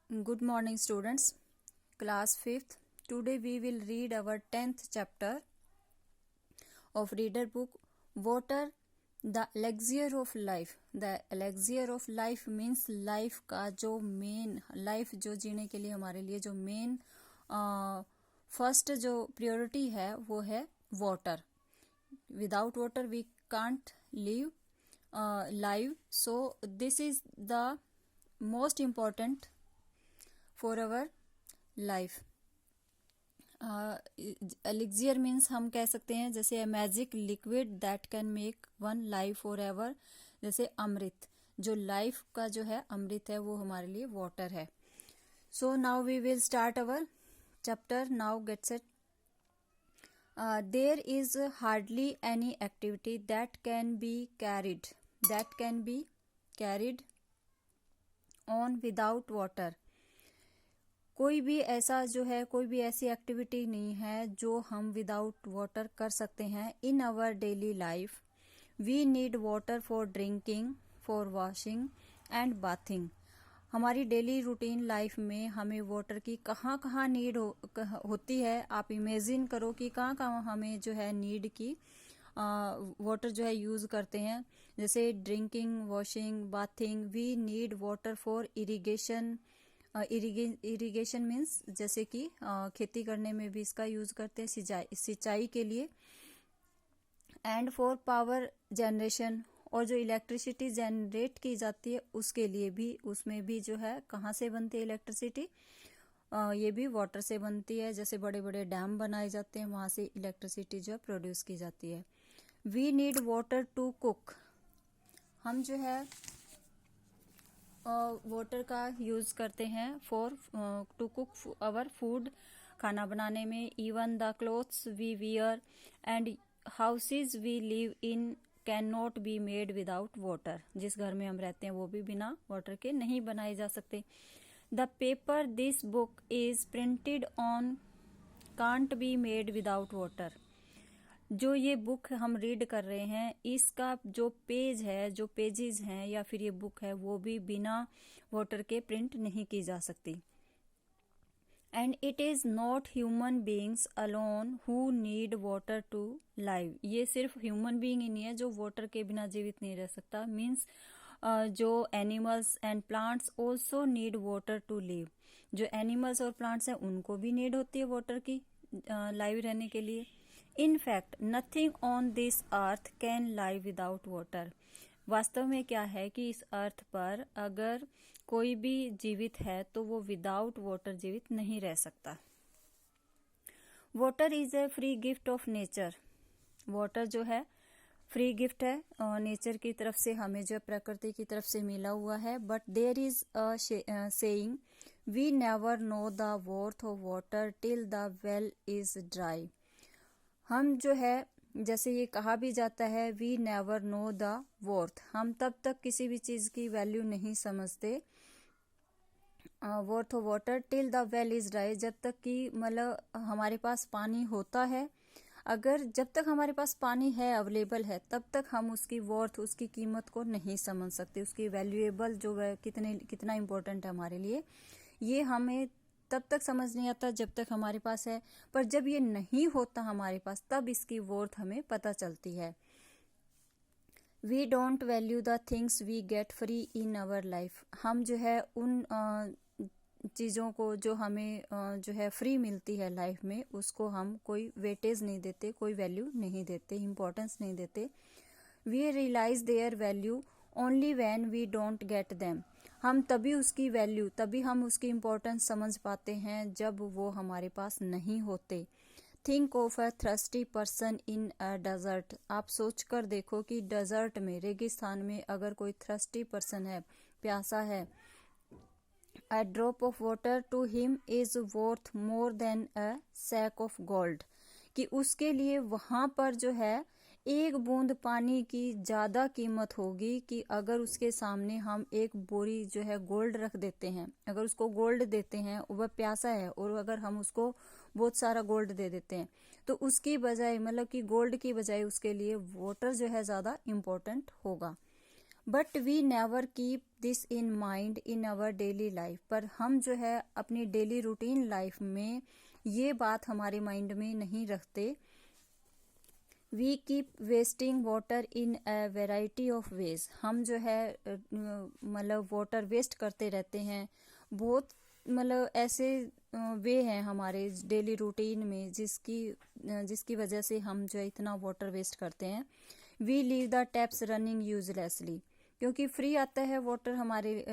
Good morning, students. Class 5th. Today we will read our 10th chapter of reader book Water, the Elixir of Life. The elixir of life means life का जो main life जो जीने के लिए हमारे लिए जो main first जो priority है वो है water. Without water we can't live live. So this is the most important for our life. Elixir means हम कह सकते हैं जैसे magic liquid that can make one life forever, जैसे अमृत, जो लाइफ का जो है अमृत है वो हमारे लिए वाटर है. So now we will start our chapter. Now get set. There is hardly any activity that can be carried on without water. कोई भी ऐसी एक्टिविटी नहीं है जो हम विदाउट वाटर कर सकते हैं. In our daily life we need water for drinking, for washing and bathing. हमारी डेली रूटीन लाइफ में हमें वाटर की कहाँ कहाँ नीड होती है. आप इमेजिन करो कि कहाँ कहाँ हमें जो है नीड की वाटर जो है यूज करते हैं. जैसे drinking, washing, bathing. We need water for irrigation. Irrigation means जैसे कि खेती करने में भी इसका यूज करते हैं, सिंचाई के लिए. एंड फॉर पावर जनरेशन, और जो इलेक्ट्रिसिटी जनरेट की जाती है उसके लिए भी, उसमें भी जो है कहाँ से बनती है इलेक्ट्रिसिटी, ये भी वाटर से बनती है. जैसे बड़े बड़े डैम बनाए जाते हैं वहां से इलेक्ट्रिसिटी जो है प्रोड्यूस की जाती है. We need water to cook. हम जो है वाटर का यूज करते हैं for to cook our food, खाना बनाने में. Even the clothes we wear and houses we live in can not be made without water. जिस घर में हम रहते हैं वो भी बिना वाटर के नहीं बनाए जा सकते. The paper this book is printed on can't be made without water. जो ये बुक हम रीड कर रहे हैं इसका जो पेज है, जो पेजेस हैं या फिर ये बुक है वो भी बिना वाटर के प्रिंट नहीं की जा सकती. And it is not human beings alone who need water to live. ये सिर्फ ह्यूमन बीइंग ही नहीं है जो वाटर के बिना जीवित नहीं रह सकता. मीन्स जो animals and plants also need water to live. जो एनिमल्स और प्लांट्स हैं उनको भी नीड होती है वाटर की लाइव रहने के लिए. In fact, nothing on this earth can live without water. वास्तव में क्या है कि इस अर्थ पर अगर कोई भी जीवित है तो वो विदाउट वाटर जीवित नहीं रह सकता. Water is a free gift of nature. Water जो है फ्री गिफ्ट है नेचर की तरफ से, हमें जो प्रकृति की तरफ से मिला हुआ है. But there is a saying, we never know the worth of water till the well is dry. हम जो है जैसे ये कहा भी जाता है, we never know the worth. हम तब तक किसी भी चीज की वैल्यू नहीं समझते, worth of water till the well is dry, जब तक कि मतलब हमारे पास पानी होता है. अगर जब तक हमारे पास पानी है, अवेलेबल है, तब तक हम उसकी वर्थ, उसकी कीमत को नहीं समझ सकते. उसकी वैल्यूएबल जो है कितना इम्पोर्टेंट है हमारे लिए, ये हमें तब तक समझ नहीं आता जब तक हमारे पास है. पर जब ये नहीं होता हमारे पास तब इसकी वर्थ हमें पता चलती है. We don't value the things we get free in our life. हम जो है उन चीज़ों को जो हमें जो है फ्री मिलती है लाइफ में, उसको हम कोई वेटेज नहीं देते, कोई वैल्यू नहीं देते, इम्पोर्टेंस नहीं देते. We realise their value only when we don't get them. हम तभी उसकी वैल्यू, तभी हम उसकी इम्पोर्टेंस समझ पाते हैं जब वो हमारे पास नहीं होते. Think of a thirsty person in a desert. आप सोच कर देखो कि डेजर्ट में, रेगिस्तान में अगर कोई थ्रस्टी पर्सन है, प्यासा है, a drop of water to him is worth more than a sack of gold. कि उसके लिए वहां पर जो है एक बूंद पानी की ज्यादा कीमत होगी कि अगर उसके सामने हम एक बोरी जो है गोल्ड रख देते हैं. अगर उसको गोल्ड देते हैं, वह प्यासा है, और अगर हम उसको बहुत सारा गोल्ड दे देते हैं तो उसकी बजाय, मतलब कि गोल्ड की बजाय उसके लिए वाटर जो है ज्यादा इम्पोर्टेंट होगा. But we never keep this in mind in our daily life. पर हम जो है अपनी डेली रूटीन लाइफ में ये बात हमारे माइंड में नहीं रखते। We keep wasting water in a variety of ways. हम जो है मतलब वाटर वेस्ट करते रहते हैं। बहुत मतलब ऐसे वे हैं हमारे डेली रूटीन में जिसकी वजह से हम जो है इतना वाटर वेस्ट करते हैं। We leave the taps running uselessly. क्योंकि फ्री आता है वाटर हमारे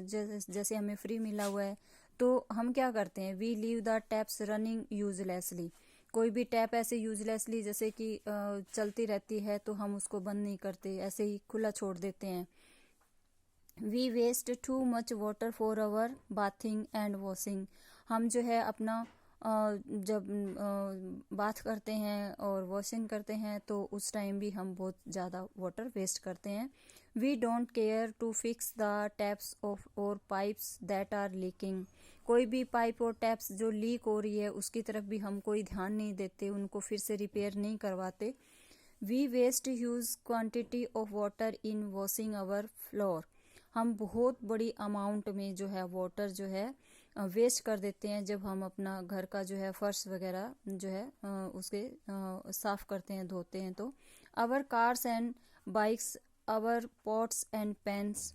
जैसे हमें फ्री मिला हुआ है तो हम क्या करते हैं, we leave the taps running uselessly. कोई भी टैप ऐसे यूजलेसली जैसे कि चलती रहती है तो हम उसको बंद नहीं करते, ऐसे ही खुला छोड़ देते हैं। We waste too much water for our bathing and washing. हम जो है अपना जब बाथ करते हैं और वॉशिंग करते हैं तो उस टाइम भी हम बहुत ज़्यादा वाटर वेस्ट करते हैं। We don't care to fix the taps off और पाइप्स दैट आर लीकिंग। कोई भी पाइप और टैप्स जो लीक हो रही है उसकी तरफ भी हम कोई ध्यान नहीं देते, उनको फिर से रिपेयर नहीं करवाते। We waste huge quantity of water in washing our floor. हम बहुत बड़ी अमाउंट में जो है वाटर जो है वेस्ट कर देते हैं जब हम अपना घर का जो है फर्श वगैरह जो है उसके साफ करते हैं, धोते हैं तो। Our cars and bikes, our pots and pans.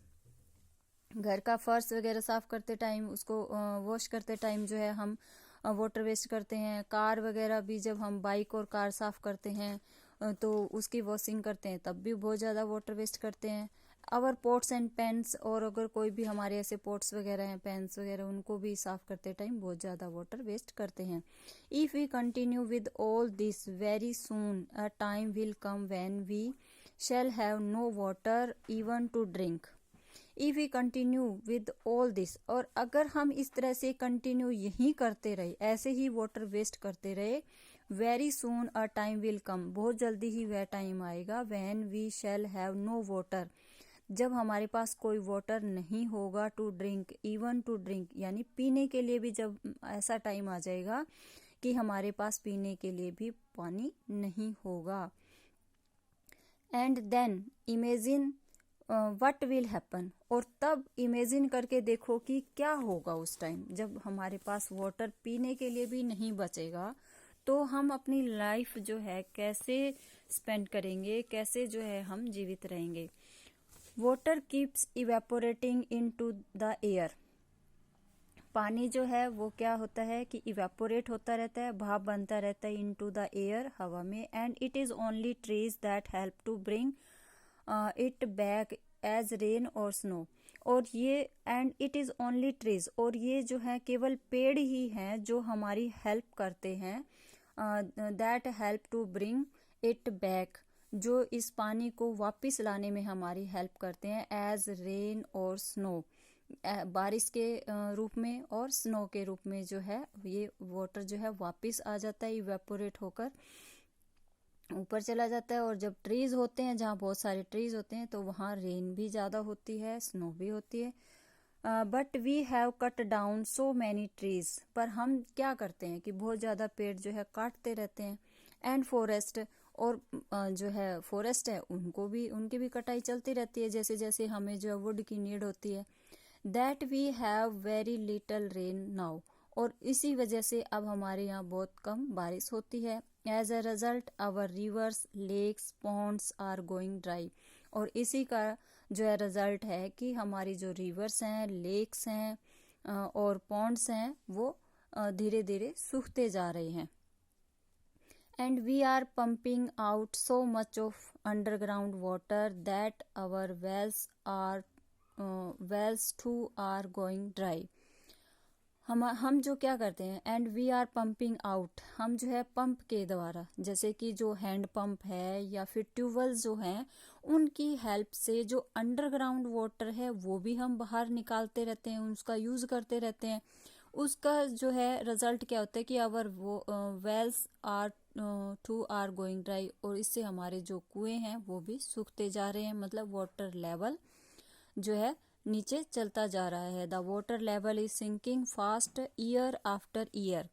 घर का फर्श वगैरह साफ करते टाइम, उसको वॉश करते टाइम जो है हम वाटर वेस्ट करते हैं। कार वगैरह भी जब हम बाइक और कार साफ करते हैं तो उसकी वॉशिंग करते हैं तब भी बहुत ज़्यादा वाटर वेस्ट करते हैं। आवर पॉट्स एंड पेन्स, और अगर कोई भी हमारे ऐसे पॉट्स वगैरह हैं, पेन्स वगैरह, उनको भी साफ करते टाइम बहुत ज़्यादा वाटर वेस्ट करते हैं। If we continue with all this very soon a time will come when we shall have no water even to drink. If we continue with all this, और अगर हम इस तरह से कंटिन्यू यही करते रहे, ऐसे ही वाटर वेस्ट करते रहे, very soon a time will come, बहुत जल्दी ही वह टाइम आएगा, when we shall have no water, जब हमारे पास कोई वाटर नहीं होगा, to drink, even to drink, यानी पीने के लिए भी जब ऐसा टाइम आ जाएगा कि हमारे पास पीने के लिए भी पानी नहीं होगा। And then imagine what will happen, और तब इमेजिन करके देखो कि क्या होगा उस टाइम जब हमारे पास वाटर पीने के लिए भी नहीं बचेगा, तो हम अपनी लाइफ जो है कैसे स्पेंड करेंगे, कैसे जो है हम जीवित रहेंगे। Water keeps evaporating into the air. पानी जो है वो क्या होता है कि इवेपोरेट होता रहता है, भाप बनता रहता है इनटू द एयर, हवा में। And it is only trees that help to bring it back as rain और स्नो। और ये and it is only trees, और ये जो है केवल पेड़ ही हैं जो हमारी हेल्प करते हैं, that help to bring it back, जो इस पानी को वापस लाने में हमारी हेल्प करते हैं, एज रेन और स्नो, बारिश के रूप में और स्नो के रूप में जो है ये वाटर जो है वापस आ जाता है, इवेपोरेट होकर ऊपर चला जाता है। और जब ट्रीज होते हैं, जहाँ बहुत सारे ट्रीज होते हैं, तो वहाँ रेन भी ज़्यादा होती है, स्नो भी होती है। But we have cut down so many trees, पर हम क्या करते हैं कि बहुत ज़्यादा पेड़ जो है काटते रहते हैं। एंड फॉरेस्ट, और जो है फॉरेस्ट है उनकी भी कटाई चलती रहती है जैसे जैसे हमें जो है वुड की नीड होती है। That we have very little rain now, और इसी वजह से अब हमारे यहाँ बहुत कम बारिश होती है। As a result our rivers, lakes, ponds are going dry, और इसी का जो है रिजल्ट है कि हमारी जो रिवर्स हैं, लेक्स हैं और पॉन्ड्स हैं वो धीरे धीरे सूखते जा रहे हैं। And we are pumping out so much of underground water that our wells too are going dry. हम जो क्या करते हैं, and we are pumping out, हम जो है पंप के द्वारा, जैसे कि जो हैंड पंप है या फिर ट्यूबवेल जो हैं, उनकी हेल्प से जो अंडरग्राउंड वाटर है वो भी हम बाहर निकालते रहते हैं, उसका यूज करते रहते हैं। उसका जो है रिजल्ट क्या होता है कि our wells are too are going dry, और इससे हमारे जो कुएं हैं वो भी सूखते जा रहे हैं, मतलब वाटर लेवल जो है नीचे चलता जा रहा है। The water level is sinking fast year after year.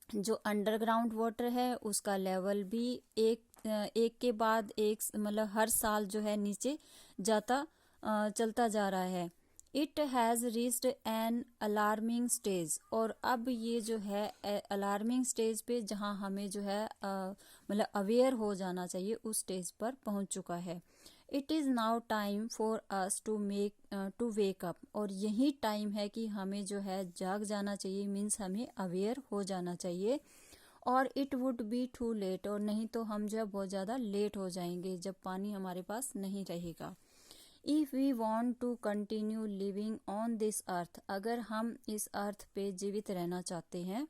जो अंडरग्राउंड वाटर है उसका लेवल भी एक के बाद एक मतलब हर साल जो है नीचे चलता जा रहा है। It has reached an alarming stage, और अब ये जो है अलार्मिंग स्टेज पे, जहाँ हमें जो है मतलब अवेयर हो जाना चाहिए, उस स्टेज पर पहुंच चुका है। It is now time for us to wake up, और यही टाइम है कि हमें जो है जाग जाना चाहिए, मीन्स हमें अवेयर हो जाना चाहिए। और it would be too late, और नहीं तो हम जो है बहुत ज़्यादा लेट हो जाएंगे जब पानी हमारे पास नहीं रहेगा। If we want to continue living on this earth, अगर हम इस अर्थ पे जीवित रहना चाहते हैं,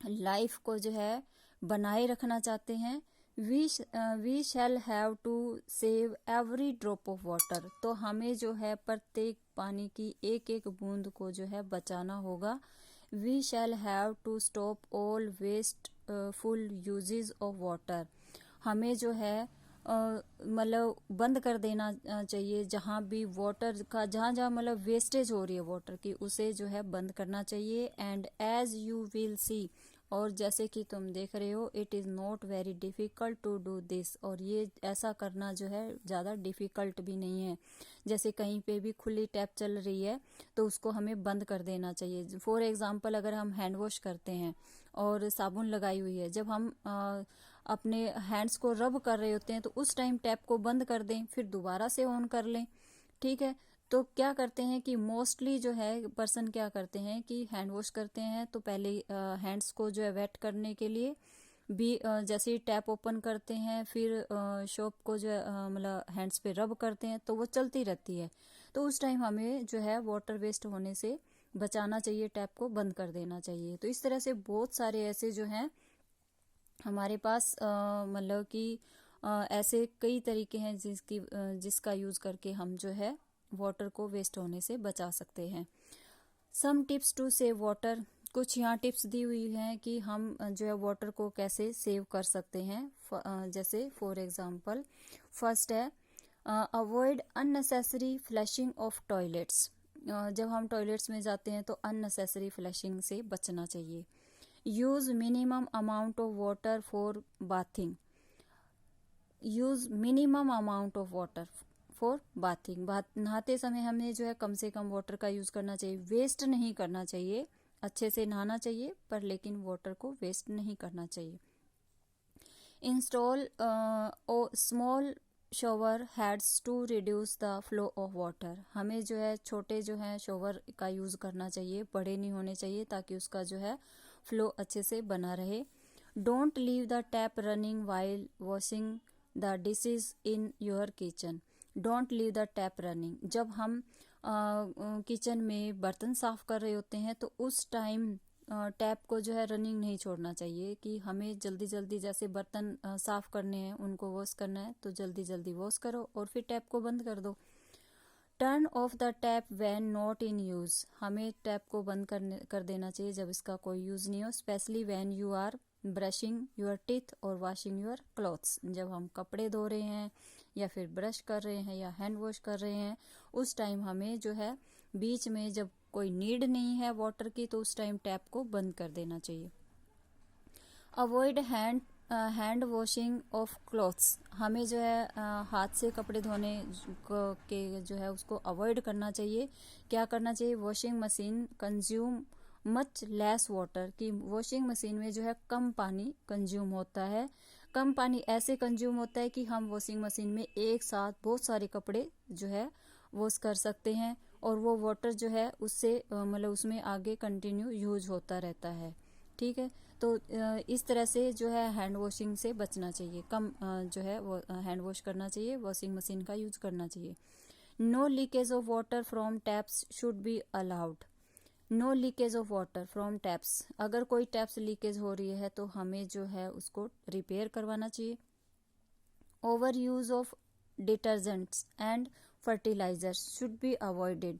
लाइफ को जो है बनाए रखना चाहते हैं, we shall have to save every drop of water, तो हमें जो है प्रत्येक पानी की एक एक बूंद को जो है बचाना होगा। We shall have to stop all wasteful uses of water, हमें जो है मतलब बंद कर देना चाहिए, जहाँ भी वाटर का जहाँ जहाँ मतलब वेस्टेज हो रही है वाटर की, उसे जो है बंद करना चाहिए। And as you will see, और जैसे कि तुम देख रहे हो, it is not very difficult to do this, और ये ऐसा करना जो है ज़्यादा डिफ़िकल्ट भी नहीं है। जैसे कहीं पे भी खुली टैप चल रही है तो उसको हमें बंद कर देना चाहिए। फॉर एग्जांपल, अगर हम हैंड वॉश करते हैं और साबुन लगाई हुई है, जब हम अपने हैंड्स को रब कर रहे होते हैं तो उस टाइम टैप को बंद कर दें, फिर दोबारा से ऑन कर लें। ठीक है, तो क्या करते हैं कि मोस्टली जो है पर्सन क्या करते हैं कि हैंड वॉश करते हैं तो पहले हैंड्स को जो है वेट करने के लिए भी जैसे ही टैप ओपन करते हैं, फिर सोप को जो है मतलब हैंड्स पे रब करते हैं, तो वो चलती रहती है। तो उस टाइम हमें जो है वाटर वेस्ट होने से बचाना चाहिए, टैप को बंद कर देना चाहिए। तो इस तरह से बहुत सारे ऐसे जो हैं हमारे पास मतलब कि ऐसे कई तरीके हैं जिसका यूज़ करके हम जो है वाटर को वेस्ट होने से बचा सकते हैं। Some tips to save water, कुछ यहाँ टिप्स दी हुई हैं कि हम जो है वाटर को कैसे सेव कर सकते हैं। जैसे फॉर एग्जांपल, फर्स्ट है avoid unnecessary flushing of toilets, जब हम टॉयलेट्स में जाते हैं तो अननेसेसरी फ्लशिंग से बचना चाहिए। Use minimum amount of water for bathing, use minimum amount of water for bathing, नहाते समय हमें जो है कम से कम वाटर का यूज करना चाहिए, वेस्ट नहीं करना चाहिए। अच्छे से नहाना चाहिए पर लेकिन वाटर को वेस्ट नहीं करना चाहिए। Install small shower heads to reduce the flow of water, हमें जो है छोटे जो है शॉवर का यूज करना चाहिए, बड़े नहीं होने चाहिए, ताकि उसका जो है फ्लो अच्छे से बना रहे। Don't leave the tap running while washing the dishes in your kitchen, don't leave the tap running, जब हम किचन में बर्तन साफ कर रहे होते हैं तो उस टाइम टैप को जो है रनिंग नहीं छोड़ना चाहिए, कि हमें जल्दी जल्दी जैसे बर्तन साफ करने हैं, उनको वॉश करना है, तो जल्दी जल्दी वॉश करो और फिर टैप को बंद कर दो। Turn off the tap when not in use, हमें टैप को बंद कर देना चाहिए जब इसका कोई यूज नहीं हो, especially when you are brushing your teeth और वॉशिंग योर क्लॉथ्स, जब हम कपड़े धो रहे हैं या फिर ब्रश कर रहे हैं या हैंड वॉश कर रहे हैं, उस टाइम हमें जो है बीच में जब कोई नीड नहीं है वाटर की तो उस टाइम टैप को बंद कर देना चाहिए। Avoid hand washing of clothes, हमें जो है हाथ से कपड़े धोने के जो है उसको अवॉइड करना चाहिए। क्या करना चाहिए, washing machine consume much less water, की वॉशिंग मशीन में जो है कम पानी कंज्यूम होता है। कम पानी ऐसे कंज्यूम होता है कि हम वॉशिंग मशीन में एक साथ बहुत सारे कपड़े जो है वॉश कर सकते हैं, और वो वाटर जो है उससे मतलब उसमें आगे कंटिन्यू यूज होता रहता है। ठीक है, तो इस तरह से जो है हैंड वॉशिंग से बचना चाहिए, कम जो है वो हैंड वॉश करना चाहिए, वॉशिंग मशीन का यूज करना चाहिए। No leakage of water from taps should be allowed, no leakage of water from taps, अगर कोई टैप्स लीकेज हो रही है तो हमें जो है उसको रिपेयर करवाना चाहिए। Over use of detergents and fertilisers should be avoided,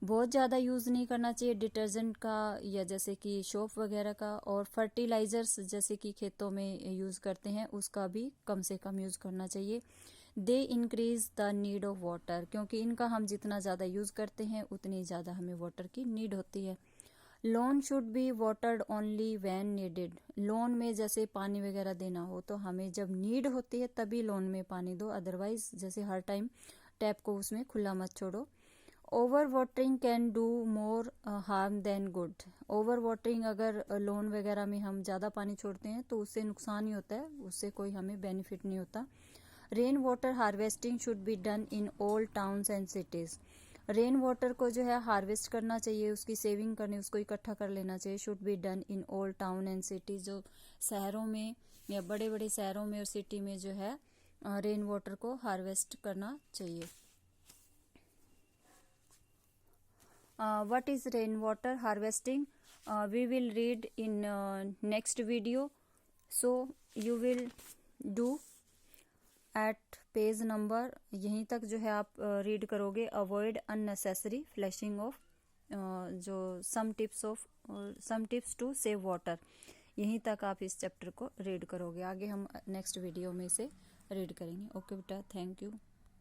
बहुत ज़्यादा यूज़ नहीं करना चाहिए डिटर्जेंट का या जैसे कि सोप वगैरह का, और फर्टिलाइजर्स जैसे कि खेतों में यूज़ करते हैं उसका भी कम से कम यूज़ करना चाहिए। They increase the need of water, क्योंकि इनका हम जितना ज़्यादा यूज़ करते हैं उतनी ज़्यादा हमें वाटर की नीड होती है। Loan should be watered only when needed, loan में जैसे पानी वगैरह देना हो तो हमें जब नीड होती है तभी लोन में पानी दो, अदरवाइज जैसे हर टाइम टैप को उसमें खुला मत छोड़ो। Over watering can do more harm then good. Over watering, अगर लॉन वगैरह में हम ज़्यादा पानी छोड़ते हैं तो उससे नुकसान ही होता है, उससे कोई हमें बेनिफिट नहीं होता। Rain water harvesting should be done in all towns and cities. Rain water को जो है हार्वेस्ट करना चाहिए, उसकी सेविंग करनी, उसको इकट्ठा कर लेना चाहिए। Should be done in all town and cities, जो शहरों में या बड़े बड़े शहरों में और सिटी में जो है रेन वाटर को हार्वेस्ट करना चाहिए। What is rainwater harvesting? We will read in next video. So you will do at page number, यहीं तक जो है आप रीड करोगे। अवॉइड अननेसेसरी फ्लैशिंग ऑफ, जो some tips to save water, यहीं तक आप इस चैप्टर को रीड करोगे। आगे हम नेक्स्ट वीडियो में इसे रीड करेंगे। ओके बेटा, थैंक यू।